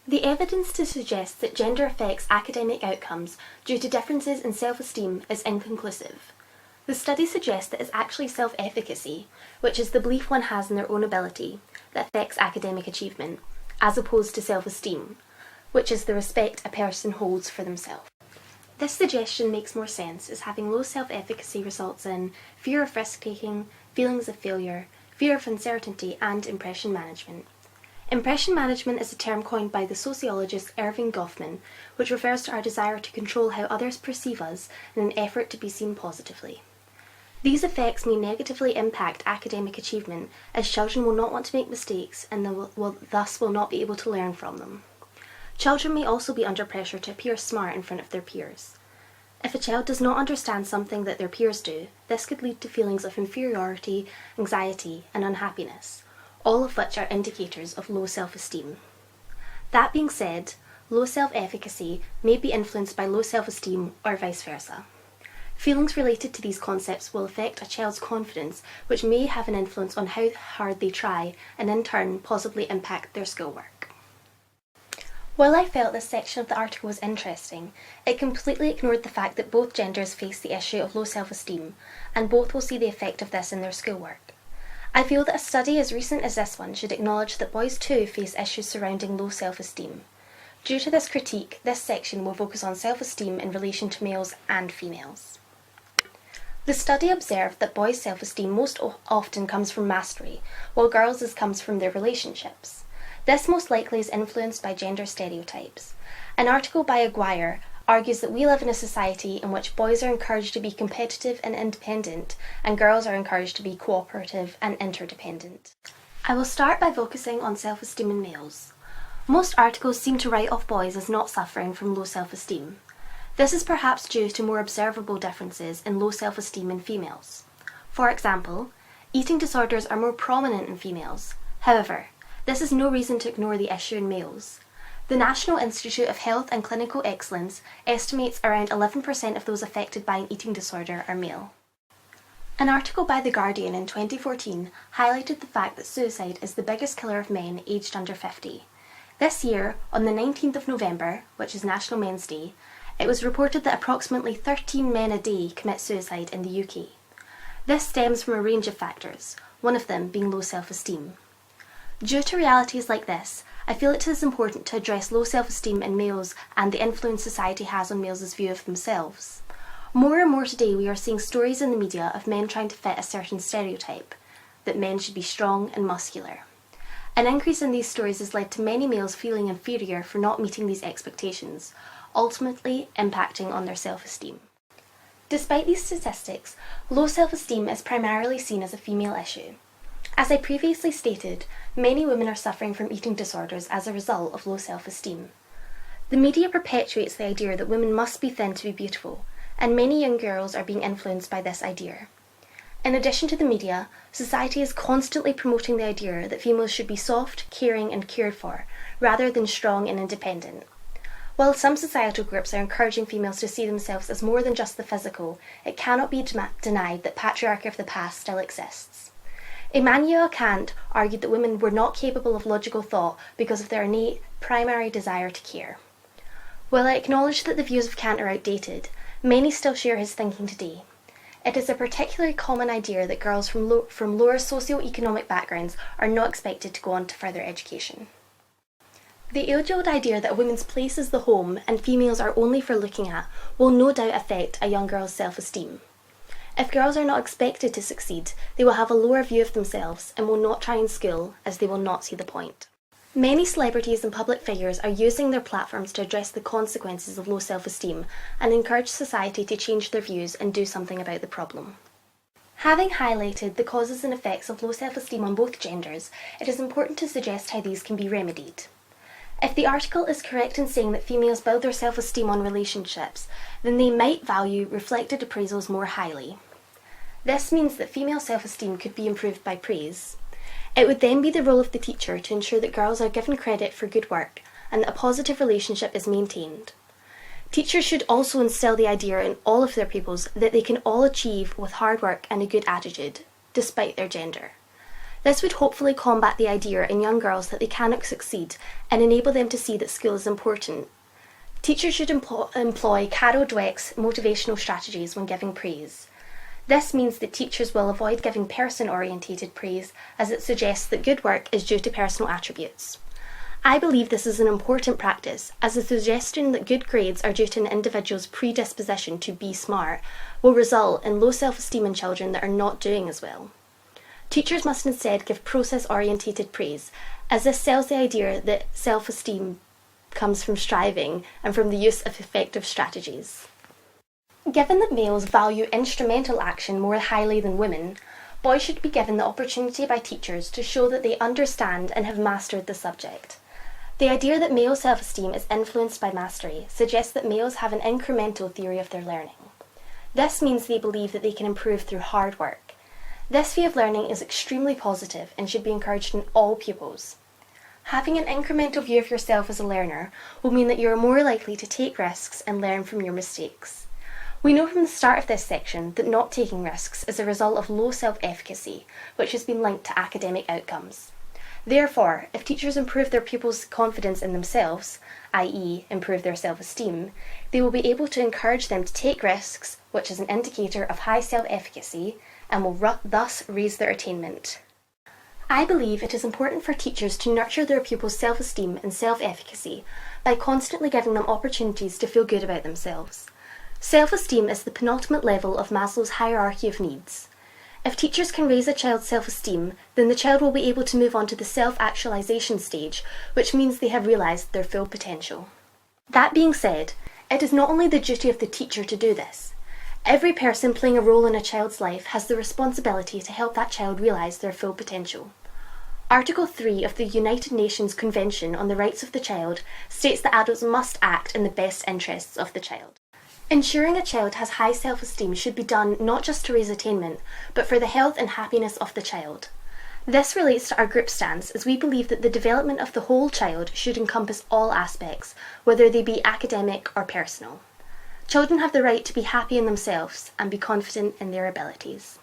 The evidence to suggest that gender affects academic outcomes due to differences in self-esteem is inconclusive. The study suggests that it's actually self-efficacy, which is the belief one has in their own ability, that affects academic achievement, as opposed to self-esteem, which is the respect a person holds for themselves. This suggestion makes more sense as having low self-efficacy results in fear of risk-taking, feelings of failure, fear of uncertainty, and impression management. Impression management is a term coined by the sociologist Erving Goffman, which refers to our desire to control how others perceive us in an effort to be seen positively. These effects may negatively impact academic achievement, as children will not want to make mistakes and thus will not be able to learn from them. Children may also be under pressure to appear smart in front of their peers. If a child does not understand something that their peers do, this could lead to feelings of inferiority, anxiety, and unhappiness, all of which are indicators of low self-esteem. That being said, low self-efficacy may be influenced by low self-esteem or vice versa. Feelings related to these concepts will affect a child's confidence, which may have an influence on how hard they try and in turn possibly impact their schoolwork. While I felt this section of the article was interesting, it completely ignored the fact that both genders face the issue of low self-esteem, and both will see the effect of this in their schoolwork. I feel that a study as recent as this one should acknowledge that boys too face issues surrounding low self-esteem. Due to this critique, this section will focus on self-esteem in relation to males and females. The study observed that boys' self-esteem most often comes from mastery, while girls' comes from their relationships. This most likely is influenced by gender stereotypes. An article by Aguirre argues that we live in a society in which boys are encouraged to be competitive and independent, and girls are encouraged to be cooperative and interdependent. I will start by focusing on self-esteem in males. Most articles seem to write off boys as not suffering from low self-esteem. This is perhaps due to more observable differences in low self-esteem in females. For example, eating disorders are more prominent in females. However, this is no reason to ignore the issue in males. The National Institute of Health and Clinical Excellence estimates around 11% of those affected by an eating disorder are male. An article by The Guardian in 2014 highlighted the fact that suicide is the biggest killer of men aged under 50. This year, on the 19th of November, which is National Men's Day, it was reported that approximately 13 men a day commit suicide in the UK. This stems from a range of factors, one of them being low self-esteem. Due to realities like this, I feel it is important to address low self-esteem in males and the influence society has on males' view of themselves. More and more today we are seeing stories in the media of men trying to fit a certain stereotype, that men should be strong and muscular. An increase in these stories has led to many males feeling inferior for not meeting these expectations, ultimately impacting on their self-esteem. Despite these statistics, low self-esteem is primarily seen as a female issue. As I previously stated, many women are suffering from eating disorders as a result of low self-esteem. The media perpetuates the idea that women must be thin to be beautiful, and many young girls are being influenced by this idea. In addition to the media, society is constantly promoting the idea that females should be soft, caring and cared for, rather than strong and independent. While some societal groups are encouraging females to see themselves as more than just the physical, it cannot be denied that patriarchy of the past still exists. Immanuel Kant argued that women were not capable of logical thought because of their innate primary desire to care. While I acknowledge that the views of Kant are outdated, many still share his thinking today. It is a particularly common idea that girls from lower socio-economic backgrounds are not expected to go on to further education. The age-old idea that a woman's place is the home and females are only for looking at will no doubt affect a young girl's self-esteem. If girls are not expected to succeed, they will have a lower view of themselves and will not try in school as they will not see the point. Many celebrities and public figures are using their platforms to address the consequences of low self-esteem and encourage society to change their views and do something about the problem. Having highlighted the causes and effects of low self-esteem on both genders, it is important to suggest how these can be remedied. If the article is correct in saying that females build their self-esteem on relationships, then they might value reflected appraisals more highly. This means that female self-esteem could be improved by praise. It would then be the role of the teacher to ensure that girls are given credit for good work and that a positive relationship is maintained. Teachers should also instill the idea in all of their pupils that they can all achieve with hard work and a good attitude, despite their gender. This would hopefully combat the idea in young girls that they cannot succeed and enable them to see that school is important. Teachers should employ Carol Dweck's motivational strategies when giving praise. This means that teachers will avoid giving person-orientated praise, as it suggests that good work is due to personal attributes. I believe this is an important practice, as the suggestion that good grades are due to an individual's predisposition to be smart will result in low self-esteem in children that are not doing as well. Teachers must instead give process-orientated praise, as this sells the idea that self-esteem comes from striving and from the use of effective strategies. Given that males value instrumental action more highly than women, boys should be given the opportunity by teachers to show that they understand and have mastered the subject. The idea that male self-esteem is influenced by mastery suggests that males have an incremental theory of their learning. This means they believe that they can improve through hard work. This view of learning is extremely positive and should be encouraged in all pupils. Having an incremental view of yourself as a learner will mean that you are more likely to take risks and learn from your mistakes. We know from the start of this section that not taking risks is a result of low self-efficacy, which has been linked to academic outcomes. Therefore, if teachers improve their pupils' confidence in themselves, i.e. improve their self-esteem, they will be able to encourage them to take risks, which is an indicator of high self-efficacy, and will thus raise their attainment. I believe it is important for teachers to nurture their pupils' self-esteem and self-efficacy by constantly giving them opportunities to feel good about themselves. Self-esteem is the penultimate level of Maslow's hierarchy of needs. If teachers can raise a child's self-esteem, then the child will be able to move on to the self-actualization stage, which means they have realised their full potential. That being said, it is not only the duty of the teacher to do this. Every person playing a role in a child's life has the responsibility to help that child realise their full potential. Article 3 of the United Nations Convention on the Rights of the Child states that adults must act in the best interests of the child. Ensuring a child has high self-esteem should be done not just to raise attainment, but for the health and happiness of the child. This relates to our group stance, as we believe that the development of the whole child should encompass all aspects, whether they be academic or personal. Children have the right to be happy in themselves and be confident in their abilities.